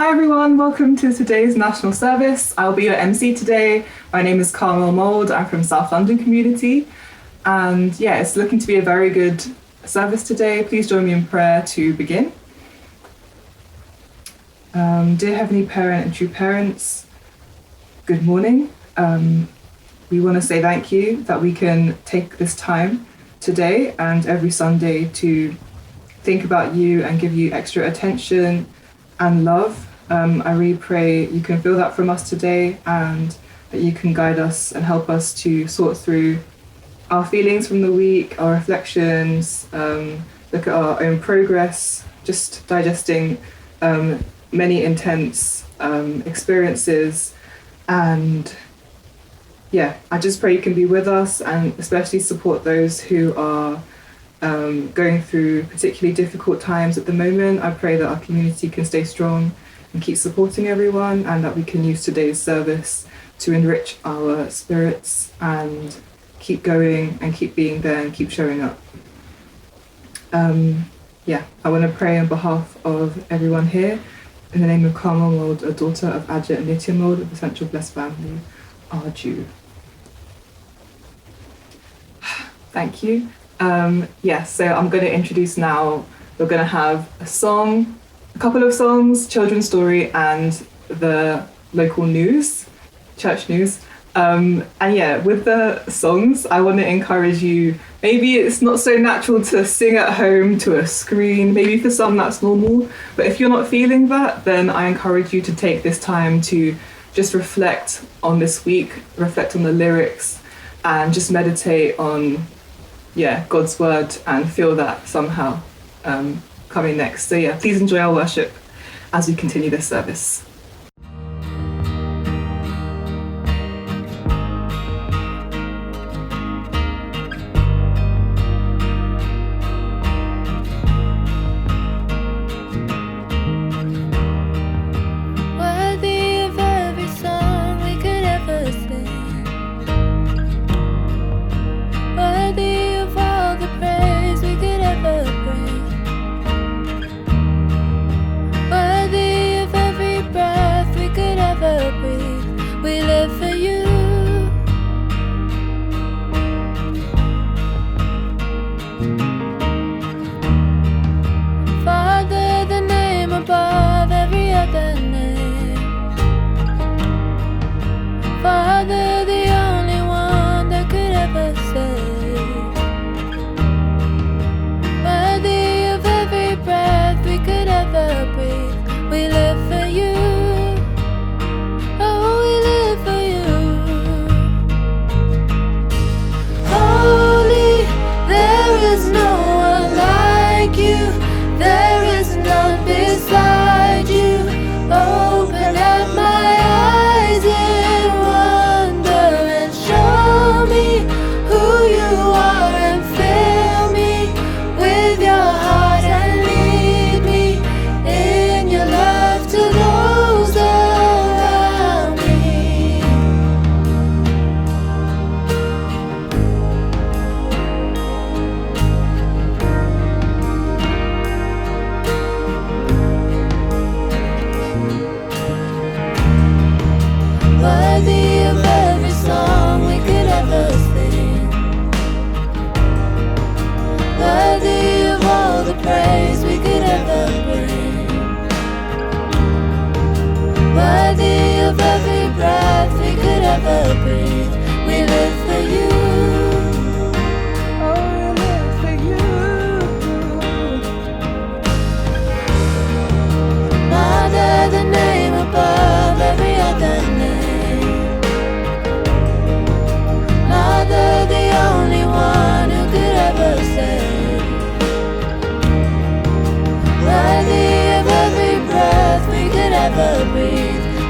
Hi everyone, welcome to today's national service. I'll be your MC today. My name is Carmel Mould. I'm from South London community. And yeah, it's looking to be a very good service today. Please join me in prayer to begin. Dear Heavenly Parent and true parents, good morning. We want to say thank you that we can take this time today and every Sunday to think about you and give you extra attention and love. I really pray you can feel that from us today and that you can guide us and help us to sort through our feelings from the week, our reflections, look at our own progress, just digesting many intense experiences. And yeah, I just pray you can be with us and especially support those who are going through particularly difficult times at the moment. I pray that our community can stay strong and keep supporting everyone, and that we can use today's service to enrich our spirits and keep going and keep being there and keep showing up. I want to pray on behalf of everyone here in the name of Carmel Mould, a daughter of Adja and Nitya Mould of the Central Blessed Family, our Jew. Thank you. So I'm going to introduce now, we're going to have a couple of songs, children's story, and the local news, church news. With the songs, I want to encourage you, maybe it's not so natural to sing at home to a screen, maybe for some that's normal, but if you're not feeling that, then I encourage you to take this time to just reflect on this week, reflect on the lyrics, and just meditate on God's word and feel that somehow coming next. So please enjoy our worship as we continue this service.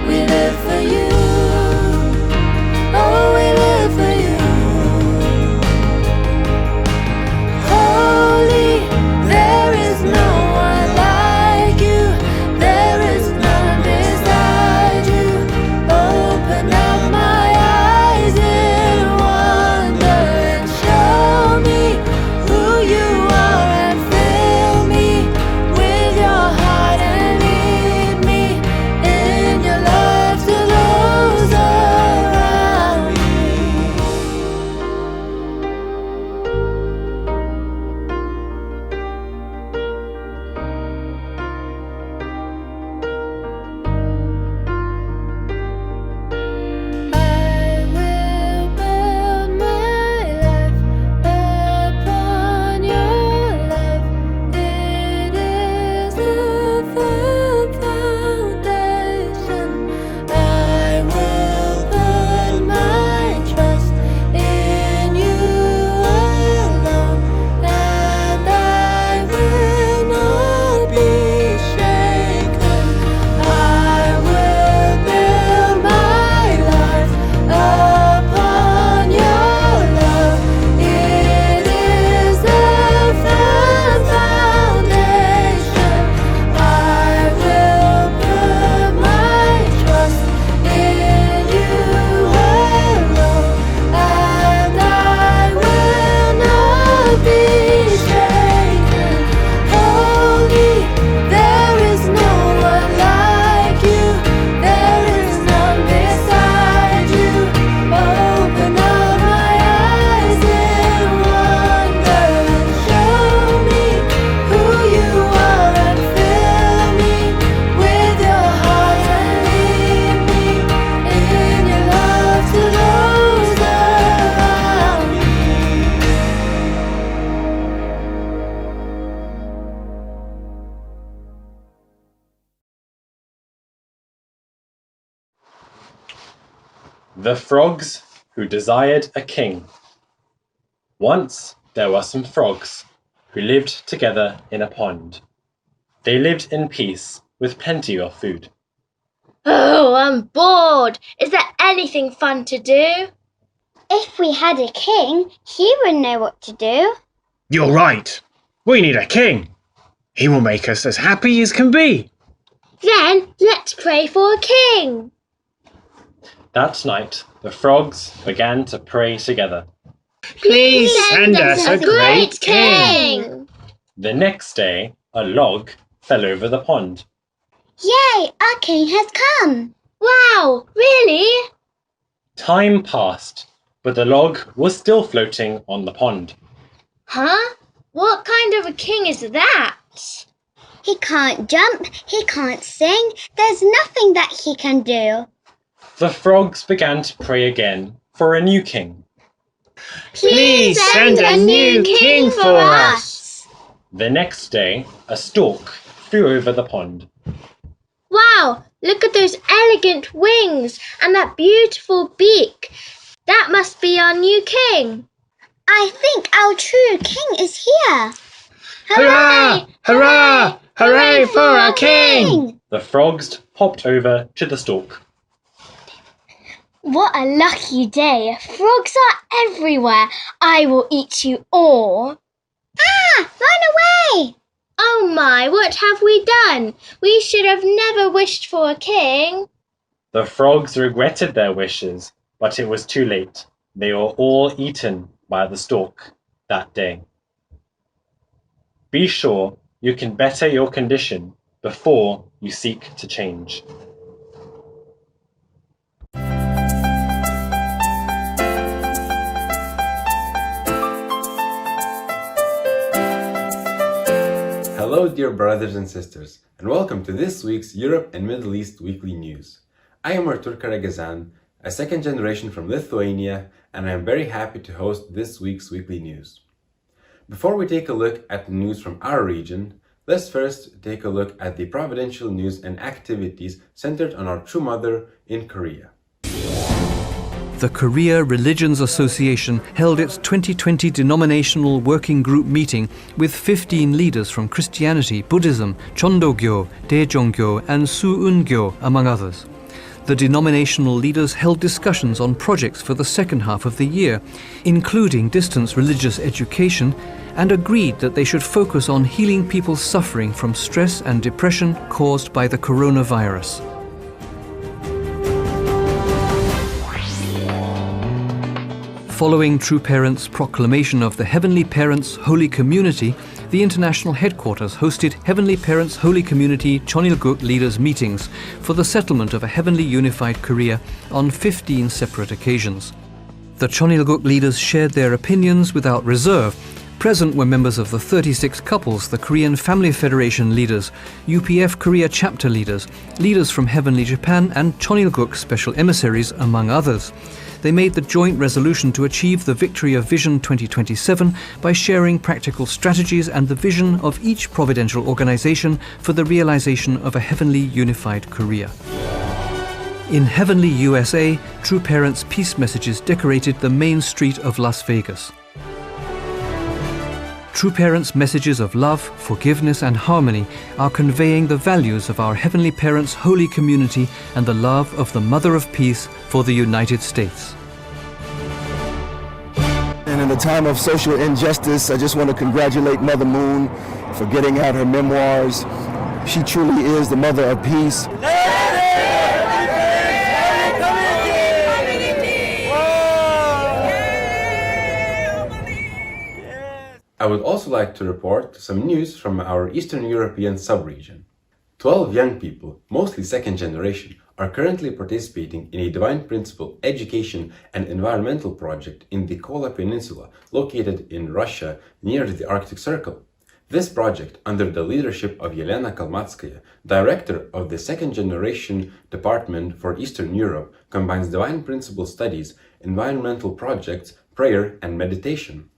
We live for you. Oh, we live for you. The Frogs Who Desired a King. Once there were some frogs who lived together in a pond. They lived in peace with plenty of food. Oh, I'm bored. Is there anything fun to do? If we had a king, he would know what to do. You're right. We need a king. He will make us as happy as can be. Then let's pray for a king. That night, the frogs began to pray together. Please send us a great king. The next day, a log fell over the pond. Yay, our king has come. Wow, really? Time passed, but the log was still floating on the pond. Huh? What kind of a king is that? He can't jump, he can't sing, there's nothing that he can do. The frogs began to pray again for a new king. Please send a new king for us. The next day, a stork flew over the pond. Wow, look at those elegant wings and that beautiful beak. That must be our new king. I think our true king is here. Hurrah! Hurrah! Hooray for our king! The frogs hopped over to the stork. What a lucky day. Frogs are everywhere. I will eat you all. Ah, run away! Oh my, what have we done? We should have never wished for a king. The frogs regretted their wishes, but it was too late. They were all eaten by the stork that day. Be sure you can better your condition before you seek to change. Hello, dear brothers and sisters, and welcome to this week's Europe and Middle East Weekly News. I am Artur Karagazan, a second generation from Lithuania, and I am very happy to host this week's weekly news. Before we take a look at the news from our region, let's first take a look at the providential news and activities centered on our true mother in Korea. The Korea Religions Association held its 2020 denominational working group meeting with 15 leaders from Christianity, Buddhism, Chondogyo, Daejongyo and Sueungyo, among others. The denominational leaders held discussions on projects for the second half of the year, including distance religious education, and agreed that they should focus on healing people suffering from stress and depression caused by the coronavirus. Following True Parents' proclamation of the Heavenly Parents Holy Community, the international headquarters hosted Heavenly Parents Holy Community Chonilguk leaders' meetings for the settlement of a heavenly unified Korea on 15 separate occasions. The Chonilguk leaders shared their opinions without reserve. Present were members of the 36 couples, the Korean Family Federation leaders, UPF Korea chapter leaders, leaders from Heavenly Japan and Chonilguk special emissaries, among others. They made the joint resolution to achieve the victory of Vision 2027 by sharing practical strategies and the vision of each providential organization for the realization of a heavenly unified Korea. In heavenly USA, True Parents' peace messages decorated the main street of Las Vegas. True Parents' messages of love, forgiveness and harmony are conveying the values of our Heavenly Parents' holy community and the love of the Mother of Peace for the United States. And in a time of social injustice, I just want to congratulate Mother Moon for getting out her memoirs. She truly is the Mother of Peace. I would also like to report some news from our Eastern European sub-region. 12 young people, mostly second generation, are currently participating in a Divine Principle education and environmental project in the Kola Peninsula, located in Russia near the Arctic Circle. This project, under the leadership of Yelena Kalmatskaya, director of the Second Generation Department for Eastern Europe, combines Divine Principle studies, environmental projects, prayer and meditation.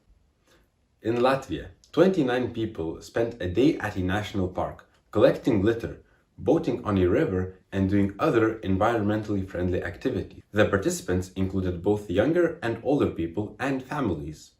In Latvia, 29 people spent a day at a national park, collecting litter, boating on a river, and doing other environmentally friendly activities. The participants included both younger and older people and families.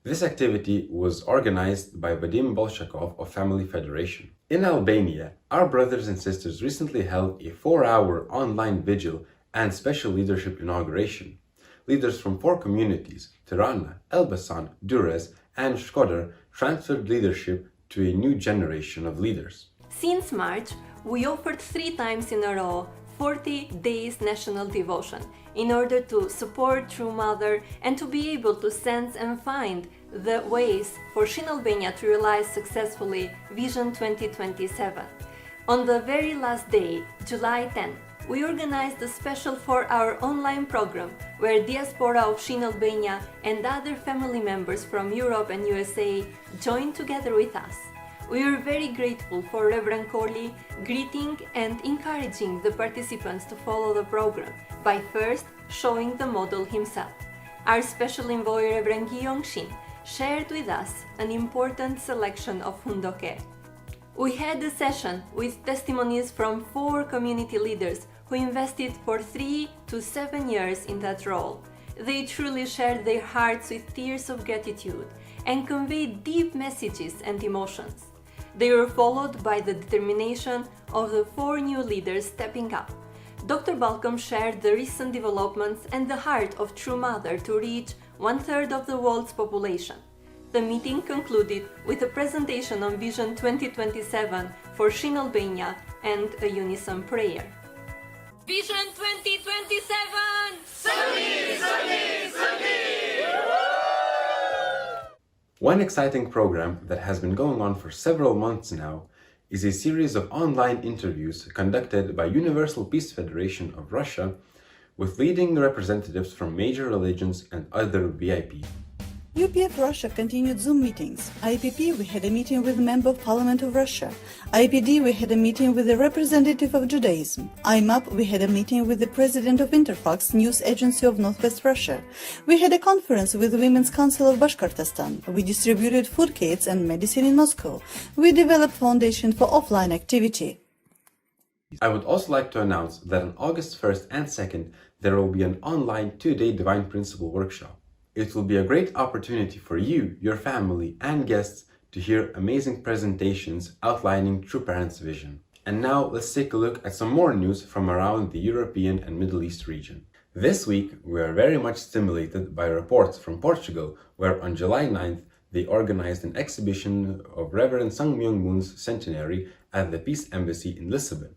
This activity was organized by Vadim Bolshakov of Family Federation. In Albania, our brothers and sisters recently held a 4-hour online vigil and special leadership inauguration. Leaders from 4 communities, Tirana, Elbasan, Durrës, and Shkodër, transferred leadership to a new generation of leaders. Since March, we offered 3 times in a row 40 days national devotion in order to support True Mother and to be able to sense and find the ways for Shin Albania to realize successfully Vision 2027. On the very last day, July 10, we organized a special 4-hour online program where diaspora of Shin Albania and other family members from Europe and USA joined together with us. We are very grateful for Reverend Corley greeting and encouraging the participants to follow the program by first showing the model himself. Our special envoy Reverend Giyong Shin shared with us an important selection of Hundoke. We had a session with testimonies from 4 community leaders who invested for 3 to 7 years in that role. They truly shared their hearts with tears of gratitude and conveyed deep messages and emotions. They were followed by the determination of the 4 new leaders stepping up. Dr. Balcom shared the recent developments and the heart of True Mother to reach 1/3 of the world's population. The meeting concluded with a presentation on Vision 2027 for Shin Albania and a unison prayer. Vision 2027! Sali, Sali, Sali! One exciting program that has been going on for several months now is a series of online interviews conducted by Universal Peace Federation of Russia with leading representatives from major religions and other VIPs. UPF Russia continued Zoom meetings. IPP, we had a meeting with Member of Parliament of Russia. IPD, we had a meeting with the representative of Judaism. IMAP, we had a meeting with the president of Interfax, news agency of Northwest Russia. We had a conference with the Women's Council of Bashkortostan. We distributed food kits and medicine in Moscow. We developed foundation for offline activity. I would also like to announce that on August 1st and 2nd, there will be an online 2-day Divine Principle workshop. It will be a great opportunity for you, your family, and guests to hear amazing presentations outlining True Parents' vision. And now let's take a look at some more news from around the European and Middle East region. This week, we are very much stimulated by reports from Portugal, where on July 9th, they organized an exhibition of Reverend Sang Myung Moon's centenary at the Peace Embassy in Lisbon.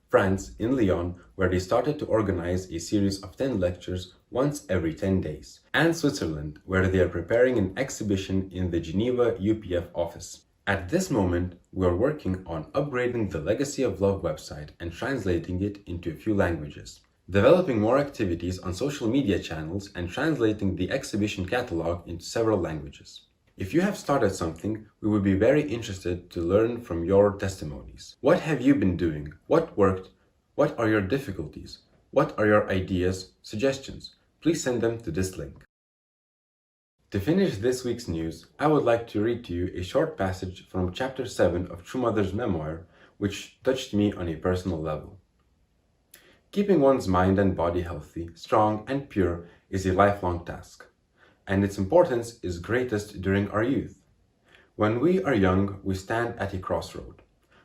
France, in Lyon, where they started to organize a series of 10 lectures once every 10 days, and Switzerland, where they are preparing an exhibition in the Geneva UPF office. At this moment, we are working on upgrading the Legacy of Love website and translating it into a few languages, developing more activities on social media channels, and translating the exhibition catalog into several languages. If you have started something, we would be very interested to learn from your testimonies. What have you been doing? What worked? What are your difficulties? What are your ideas, suggestions? Please send them to this link. To finish this week's news, I would like to read to you a short passage from Chapter 7 of True Mother's memoir, which touched me on a personal level. Keeping one's mind and body healthy, strong, and pure is a lifelong task, and its importance is greatest during our youth. When we are young, we stand at a crossroad.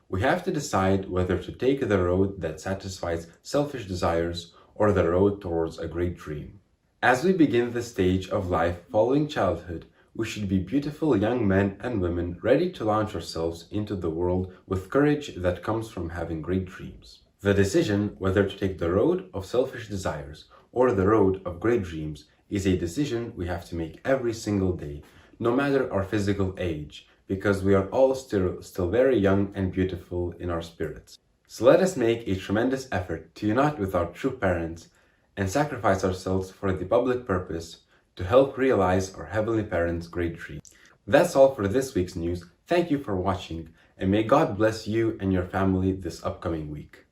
We have to decide whether to take the road that satisfies selfish desires or the road towards a great dream. As we begin the stage of life following childhood, we should be beautiful young men and women ready to launch ourselves into the world with courage that comes from having great dreams. The decision whether to take the road of selfish desires or the road of great dreams is a decision we have to make every single day, no matter our physical age, because we are all still very young and beautiful in our spirits. So let us make a tremendous effort to unite with our true parents and sacrifice ourselves for the public purpose to help realize our Heavenly Parents' great dream. That's all for this week's news. Thank you for watching, and may God bless you and your family this upcoming week.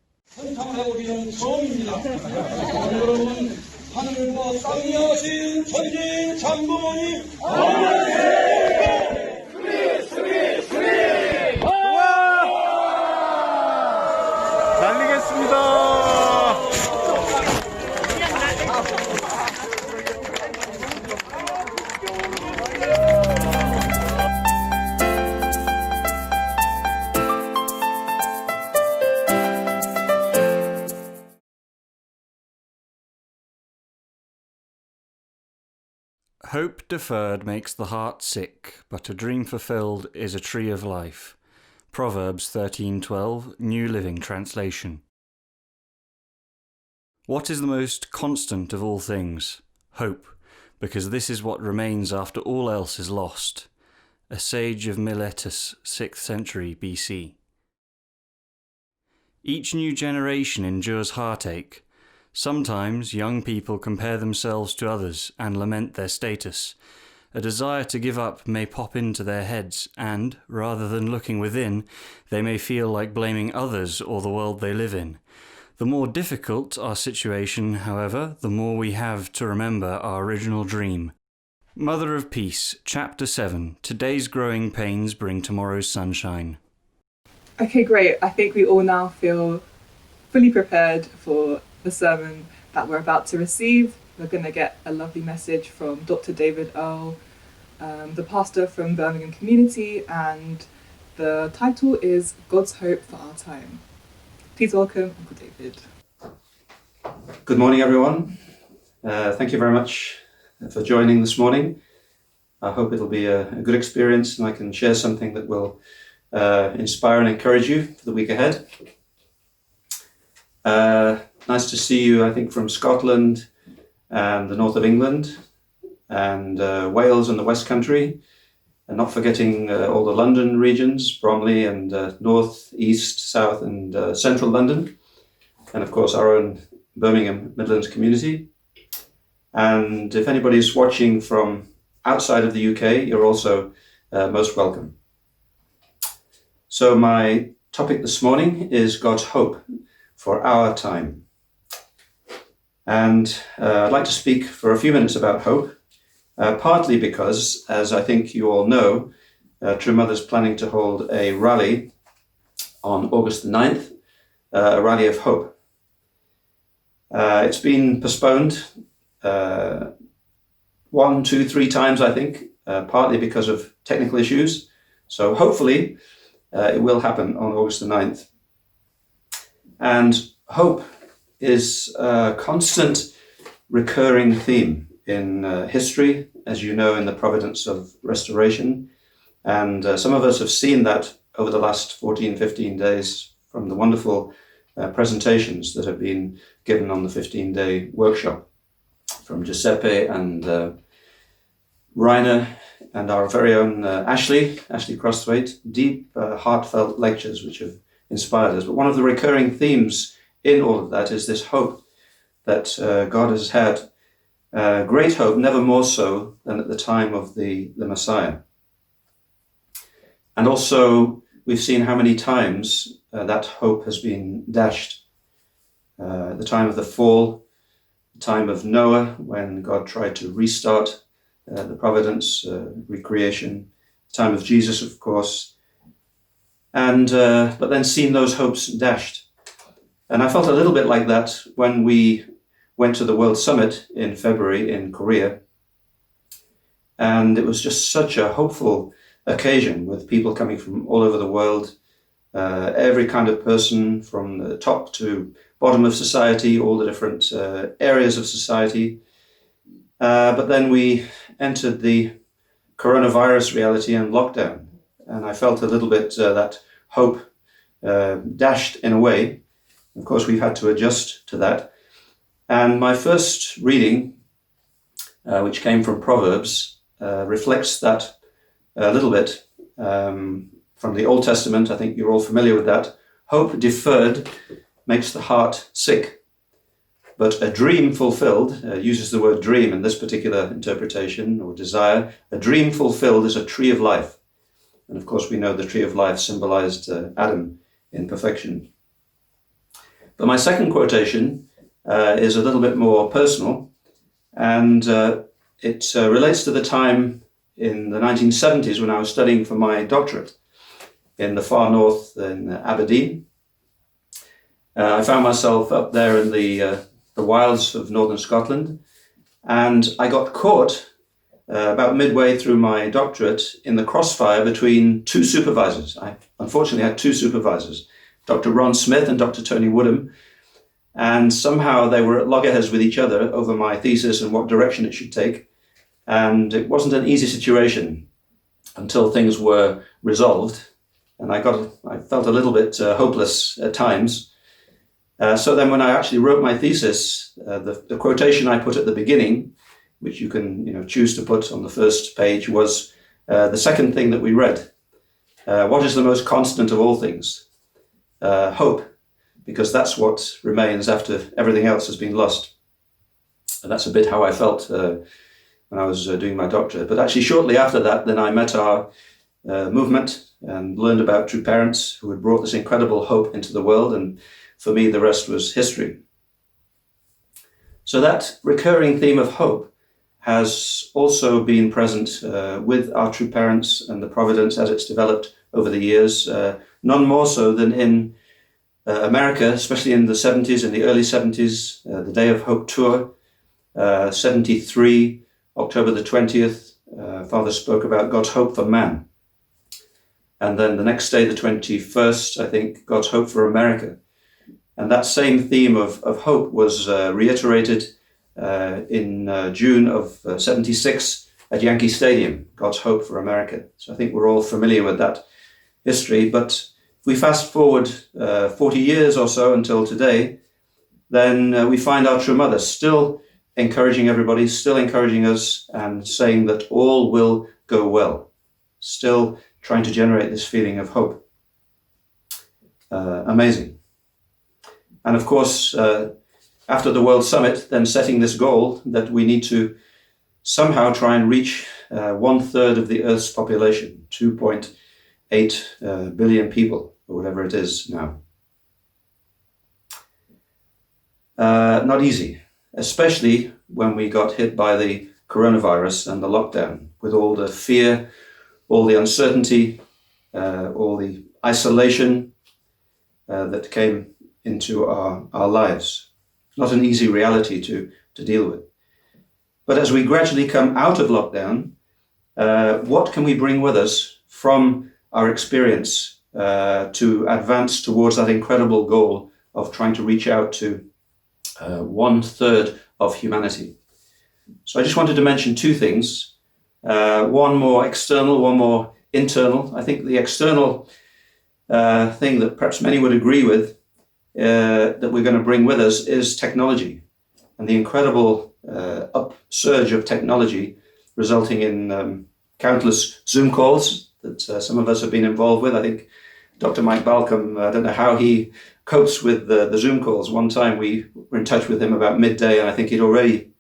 하늘과 땅이 하신 전진 장부모님 수리 Hope deferred makes the heart sick, but a dream fulfilled is a tree of life. Proverbs 13:12, New Living Translation. What is the most constant of all things? Hope, because this is what remains after all else is lost. A sage of Miletus, 6th century BC. Each new generation endures heartache. Sometimes young people compare themselves to others and lament their status. A desire to give up may pop into their heads and, rather than looking within, they may feel like blaming others or the world they live in. The more difficult our situation, however, the more we have to remember our original dream. Mother of Peace, Chapter 7. Today's growing pains bring tomorrow's sunshine. Okay, great. I think we all now feel fully prepared for the sermon that we're about to receive. We're going to get a lovely message from Dr. David Earle, the pastor from Birmingham Community, and the title is God's Hope for Our Time. Please welcome Uncle David. Good morning, everyone. Thank you very much for joining this morning. I hope it'll be a good experience and I can share something that will inspire and encourage you for the week ahead. Nice to see you, I think, from Scotland and the north of England and Wales and the West Country, and not forgetting all the London regions, Bromley and north, east, south and central London, and of course our own Birmingham Midlands community. And if anybody's watching from outside of the UK, you're also most welcome. So my topic this morning is God's hope for our time. And I'd like to speak for a few minutes about hope, partly because, as I think you all know, True Mother's planning to hold a rally on August the 9th, a rally of hope. It's been postponed 1, 2, 3 times, I think, partly because of technical issues. So hopefully it will happen on August the 9th. And hope is a constant recurring theme in history, as you know, in the providence of restoration. And some of us have seen that over the last 14, 15 days from the wonderful presentations that have been given on the 15-day workshop from Giuseppe and Rainer and our very own Ashley Crosthwaite, deep, heartfelt lectures which have inspired us. But one of the recurring themes in all of that is this hope that God has had, great hope, never more so than at the time of the Messiah. And also, we've seen how many times that hope has been dashed. The time of the fall, the time of Noah, when God tried to restart the providence, recreation, the time of Jesus, of course, and but then seen those hopes dashed. And I felt a little bit like that when we went to the World Summit in February in Korea. And it was just such a hopeful occasion with people coming from all over the world, every kind of person from the top to bottom of society, all the different areas of society. But then we entered the coronavirus reality and lockdown. And I felt a little bit that hope dashed in a way. Of course, we've had to adjust to that. And my first reading, which came from Proverbs, reflects that a little bit from the Old Testament. I think you're all familiar with that. Hope deferred makes the heart sick, but a dream fulfilled, uses the word dream in this particular interpretation or desire, a dream fulfilled is a tree of life. And of course, we know the tree of life symbolized Adam in perfection. But my second quotation is a little bit more personal, and it relates to the time in the 1970s when I was studying for my doctorate in the far north in Aberdeen. I found myself up there in the wilds of northern Scotland, and I got caught about midway through my doctorate in the crossfire between 2 supervisors. I unfortunately had 2 supervisors, Dr. Ron Smith and Dr. Tony Woodham, and somehow they were at loggerheads with each other over my thesis and what direction it should take. And it wasn't an easy situation until things were resolved. And I felt a little bit hopeless at times. So then when I actually wrote my thesis, the quotation I put at the beginning, which you can choose to put on the first page, was the second thing that we read. What is the most constant of all things? Hope, because that's what remains after everything else has been lost. And that's a bit how I felt when I was doing my doctorate. But actually shortly after that, then I met our movement and learned about True Parents, who had brought this incredible hope into the world. And for me, the rest was history. So that recurring theme of hope has also been present with our True Parents and the Providence as it's developed over the years, none more so than in America, especially in the 70s, in the early 70s, the Day of Hope tour, 73, October the 20th, Father spoke about God's hope for man. And then the next day, the 21st, I think, God's hope for America. And that same theme of hope was reiterated in June of 76 at Yankee Stadium, God's hope for America. So I think we're all familiar with that history. But if we fast forward 40 years or so until today, then we find our true mother still encouraging everybody, still encouraging us and saying that all will go well, still trying to generate this feeling of hope. Amazing. And of course, after the World Summit, then setting this goal that we need to somehow try and reach 1/3 of the Earth's population, 2.8 billion people, or whatever it is now. Not easy, especially when we got hit by the coronavirus and the lockdown, with all the fear, all the uncertainty, all the isolation that came into our lives. Not an easy reality to deal with. But as we gradually come out of lockdown, what can we bring with us from our experience to advance towards that incredible goal of trying to reach out to 1/3 of humanity? So I just wanted to mention two things. One more external, one more internal. I think the external thing that perhaps many would agree with that we're going to bring with us is technology, and the incredible upsurge of technology resulting in countless Zoom calls that some of us have been involved with. I think Dr. Mike Balcom, I don't know how he copes with the Zoom calls. One time we were in touch with him about midday, and I think he'd already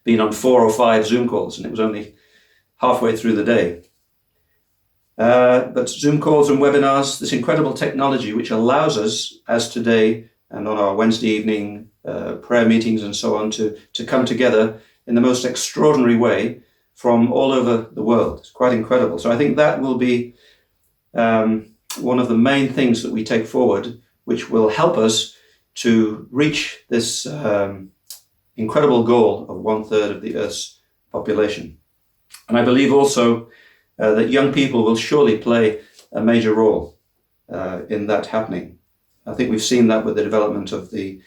been on 4 or 5 Zoom calls, and it was only halfway through the day. But Zoom calls and webinars, this incredible technology which allows us, as today and on our Wednesday evening prayer meetings and so on, to come together in the most extraordinary way from all over the world. It's quite incredible. So I think that will be one of the main things that we take forward, which will help us to reach this incredible goal of 1/3 of the Earth's population. And I believe also that young people will surely play a major role in that happening. I think we've seen that with the development of the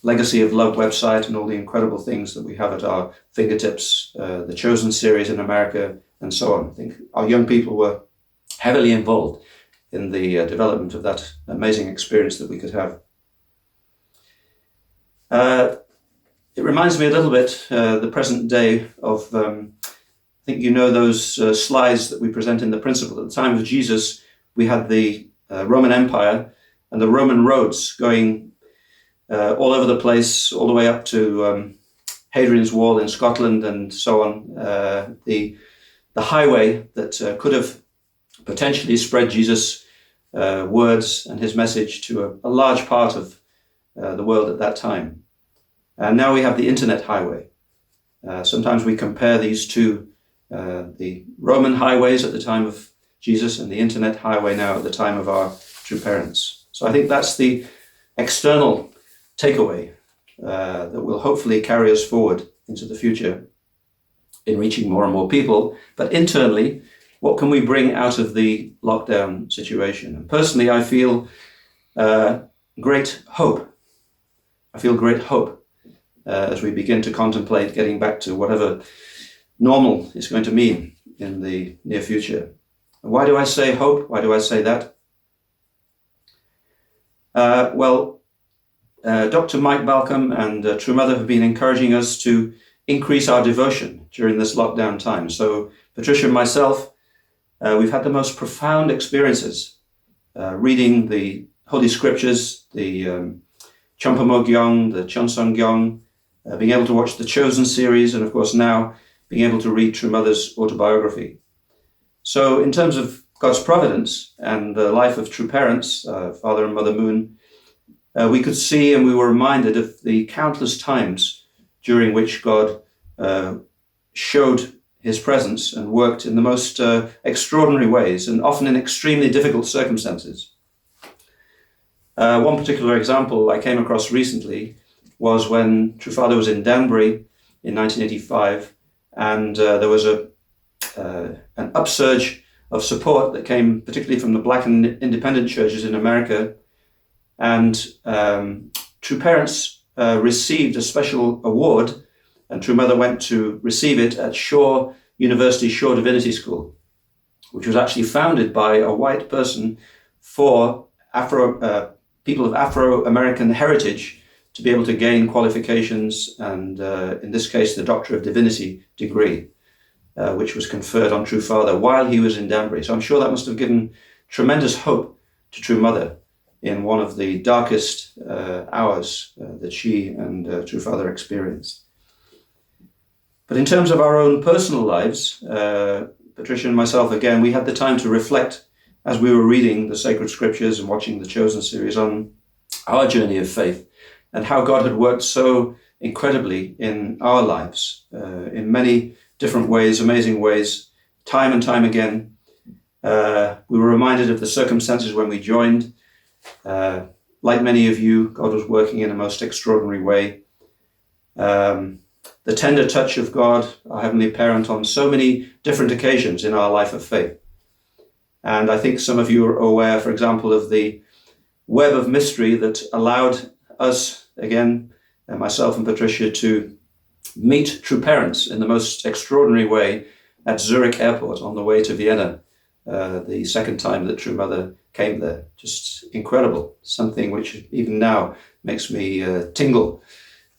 Legacy of Love website and all the incredible things that we have at our fingertips, the Chosen series in America and so on. I think our young people were heavily involved in the development of that amazing experience that we could have. It reminds me a little bit, the present day of, I think you know those slides that we present in the principle. At the time of Jesus, we had the Roman Empire and the Roman roads going all over the place, all the way up to Hadrian's Wall in Scotland and so on. The highway that could have potentially spread Jesus' words and his message to a large part of the world at that time. And now we have the internet highway. Sometimes we compare these two, the Roman highways at the time of Jesus and the internet highway now at the time of our true parents. So I think that's the external takeaway that will hopefully carry us forward into the future in reaching more and more people. But internally, what can we bring out of the lockdown situation? And personally, I feel great hope. I feel great hope as we begin to contemplate getting back to whatever normal is going to mean in the near future. Why do I say hope? Why do I say that? Dr. Mike Balcom and True Mother have been encouraging us to increase our devotion during this lockdown time. So Patricia and myself, we've had the most profound experiences reading the Holy Scriptures, the Champa Gyeong, the Cheonsong Gyeong, being able to watch the Chosen series, and of course now being able to read True Mother's autobiography. So in terms of God's providence and the life of true parents, Father and Mother Moon, we could see and we were reminded of the countless times during which God showed his presence and worked in the most extraordinary ways, and often in extremely difficult circumstances. One particular example I came across recently was when True Father was in Danbury in 1985, and there was an upsurge of support that came particularly from the Black and independent churches in America, and True Parents received a special award, and True Mother went to receive it at Shaw University Shaw Divinity School, which was actually founded by a white person for people of Afro-American heritage to be able to gain qualifications, and in this case, the Doctor of Divinity degree, which was conferred on True Father while he was in Danbury. So I'm sure that must have given tremendous hope to True Mother in one of the darkest hours that she and True Father experienced. But in terms of our own personal lives, Patricia and myself, again, we had the time to reflect as we were reading the sacred scriptures and watching the Chosen series on our journey of faith and how God had worked so incredibly in our lives in many different ways, amazing ways, time and time again. We were reminded of the circumstances when we joined. Like many of you, God was working in a most extraordinary way. The tender touch of God, our Heavenly Parent, on so many different occasions in our life of faith. And I think some of you are aware, for example, of the web of mystery that allowed us, again, myself and Patricia, to meet True Parents in the most extraordinary way at Zurich Airport on the way to Vienna, the second time that True Mother came there. Just incredible, something which even now makes me tingle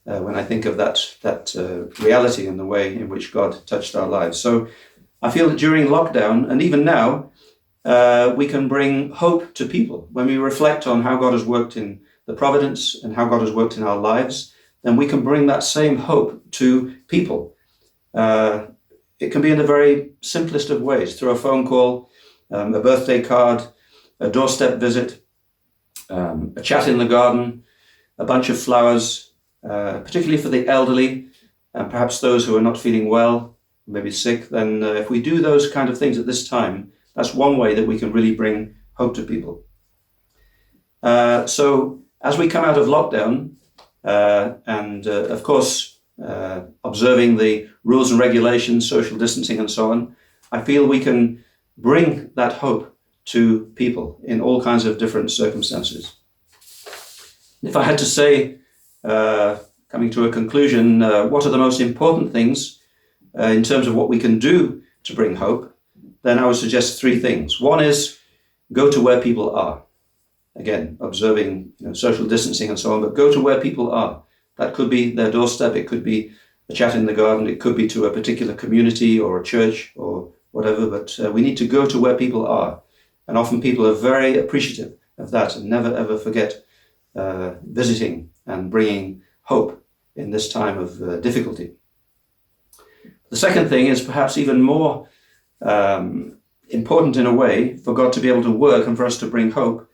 when I think of that reality and the way in which God touched our lives. So I feel that during lockdown, and even now, we can bring hope to people. When we reflect on how God has worked in the providence and how God has worked in our lives, then we can bring that same hope to people. It can be in the very simplest of ways, through a phone call, a birthday card, a doorstep visit, a chat in the garden, a bunch of flowers, particularly for the elderly and perhaps those who are not feeling well, maybe sick. Then if we do those kind of things at this time, that's one way that we can really bring hope to people. So as we come out of lockdown, and of course, observing the rules and regulations, social distancing and so on, I feel we can bring that hope to people in all kinds of different circumstances. If I had to say, coming to a conclusion, what are the most important things in terms of what we can do to bring hope, then I would suggest three things. One is go to where people are. Again, observing social distancing and so on, but go to where people are. That could be their doorstep, it could be a chat in the garden, it could be to a particular community or a church or whatever, but we need to go to where people are. And often people are very appreciative of that and never ever forget visiting and bringing hope in this time of difficulty. The second thing is perhaps even more important in a way for God to be able to work and for us to bring hope.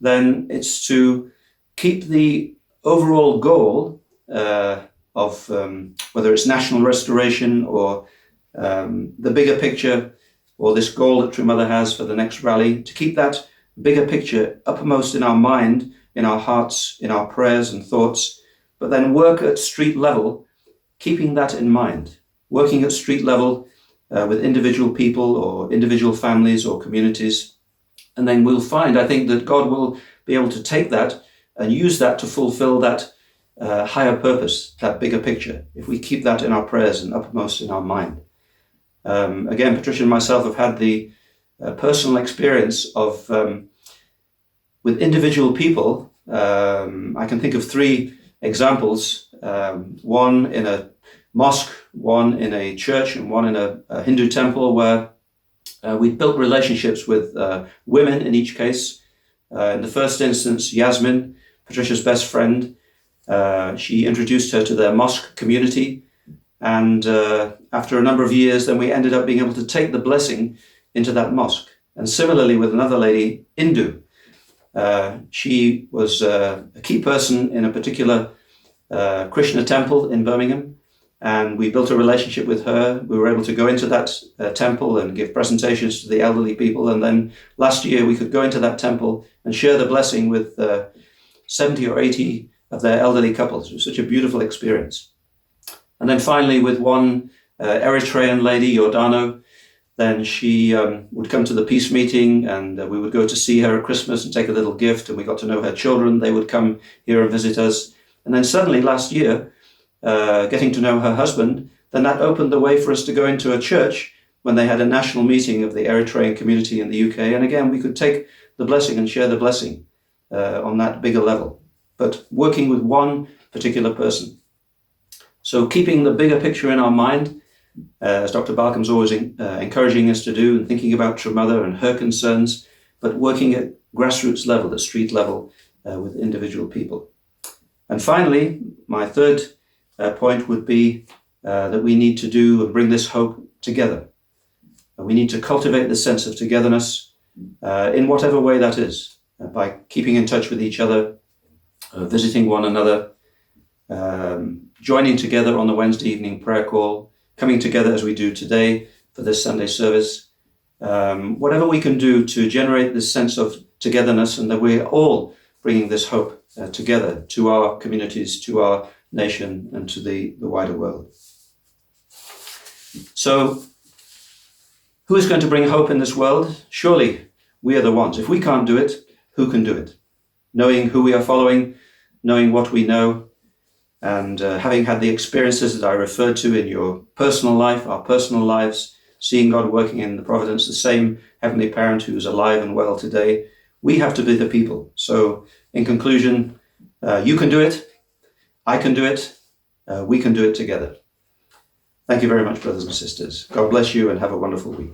Then it's to keep the overall goal of whether it's national restoration or the bigger picture, or this goal that True Mother has for the next rally, to keep that bigger picture uppermost in our mind, in our hearts, in our prayers and thoughts, but then work at street level, keeping that in mind, working at street level with individual people or individual families or communities. And then we'll find, I think, that God will be able to take that and use that to fulfill that higher purpose, that bigger picture, if we keep that in our prayers and uppermost in our mind. Again, Patricia and myself have had the personal experience of, with individual people, I can think of 3 examples, one in a mosque, one in a church, and one in a Hindu temple, where we built relationships with women in each case. In the first instance, Yasmin, Patricia's best friend, she introduced her to their mosque community, and after a number of years, then we ended up being able to take the blessing into that mosque. And similarly with another lady, Indu. She was a key person in a particular Krishna temple in Birmingham, and we built a relationship with her. We were able to go into that temple and give presentations to the elderly people, and then last year we could go into that temple and share the blessing with 70 or 80 of their elderly couples. It was such a beautiful experience. And then finally with one Eritrean lady, Yordano, then she would come to the peace meeting, and we would go to see her at Christmas and take a little gift, and we got to know her children. They would come here and visit us. And then suddenly last year, getting to know her husband, then that opened the way for us to go into a church when they had a national meeting of the Eritrean community in the UK. And again, we could take the blessing and share the blessing on that bigger level, but working with one particular person. So keeping the bigger picture in our mind, as Dr. Balcom's always encouraging us to do, and thinking about True Mother and her concerns, but working at grassroots level, at street level, with individual people. And finally, my third point would be that we need to do and bring this hope together. We need to cultivate this sense of togetherness in whatever way that is, by keeping in touch with each other, visiting one another, joining together on the Wednesday evening prayer call, coming together as we do today for this Sunday service. Whatever we can do to generate this sense of togetherness, and that we're all bringing this hope together to our communities, to our nation, and to the wider world. So, who is going to bring hope in this world? Surely we are the ones. If we can't do it, who can do it? Knowing who we are following, knowing what we know, and having had the experiences that I referred to in your personal life, our personal lives, seeing God working in the providence, the same Heavenly Parent who is alive and well today, we have to be the people. So in conclusion, you can do it, I can do it, we can do it together. Thank you very much, brothers and sisters. God bless you and have a wonderful week.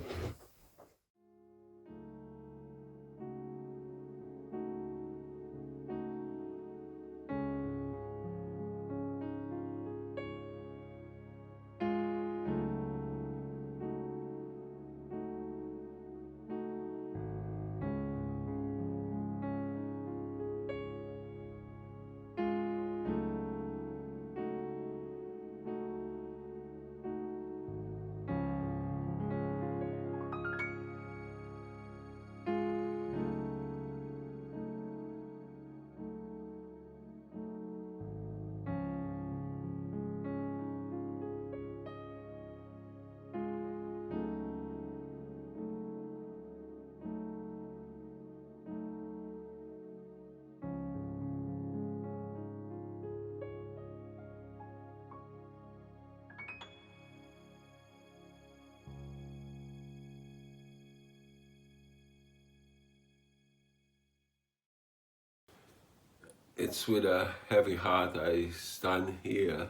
It's with a heavy heart I stand here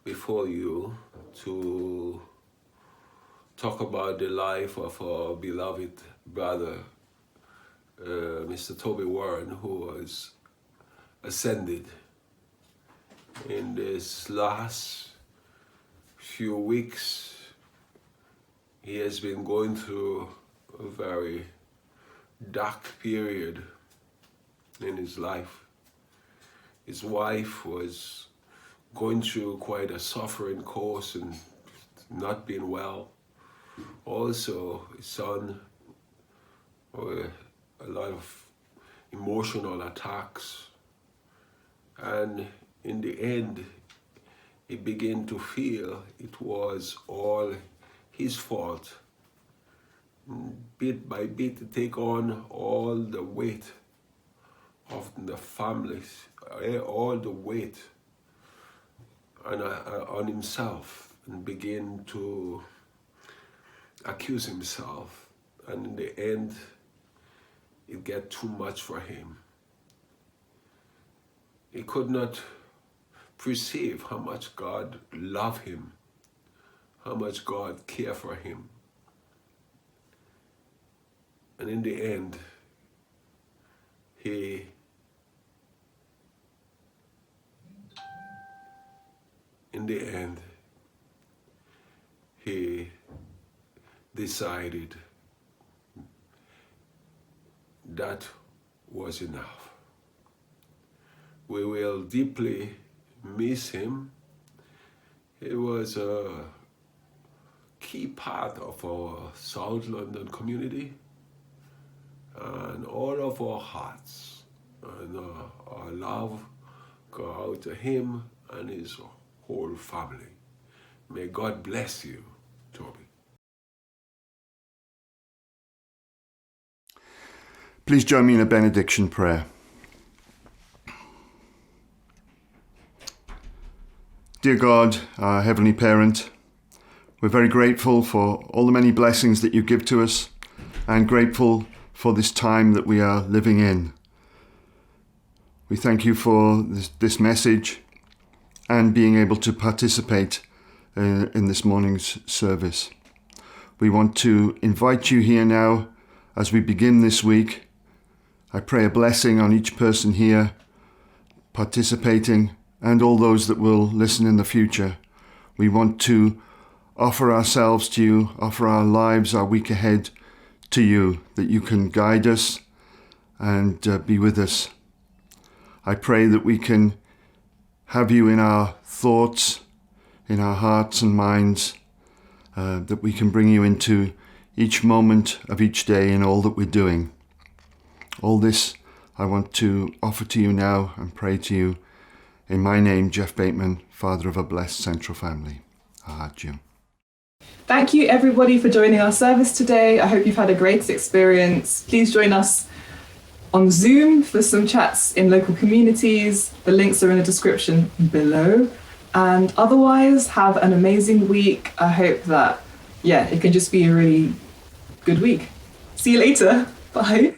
before you to talk about the life of our beloved brother, Mr. Toby Warren, who was ascended in this last few weeks. He has been going through a very dark period in his life. His wife was going through quite a suffering course and not being well. Also, his son, a lot of emotional attacks. And in the end, he began to feel it was all his fault. Bit by bit, to take on all the weight of the families, all the weight on himself and begin to accuse himself. And in the end, it got too much for him. He could not perceive how much God loved him, how much God cared for him. And in the end, he decided that was enough. We will deeply miss him. He was a key part of our South London community, and all of our hearts and our love go out to him and his whole family. May God bless you, Toby. Please join me in a benediction prayer. Dear God, our Heavenly Parent, we're very grateful for all the many blessings that you give to us, and grateful for this time that we are living in. We thank you for this message and being able to participate in this morning's service. We want to invite you here now as we begin this week. I pray a blessing on each person here participating and all those that will listen in the future. We want to offer ourselves to you, offer our lives, our week ahead to you, that you can guide us and be with us. I pray that we can have you in our thoughts, in our hearts and minds, that we can bring you into each moment of each day in all that we're doing. All this I want to offer to you now and pray to you in my name, Jeff Bateman, father of a blessed central family. Adieu. Thank you everybody for joining our service today. I hope you've had a great experience. Please join us on Zoom for some chats in local communities. The links are in the description below. And otherwise, have an amazing week. I hope that, it can just be a really good week. See you later. Bye.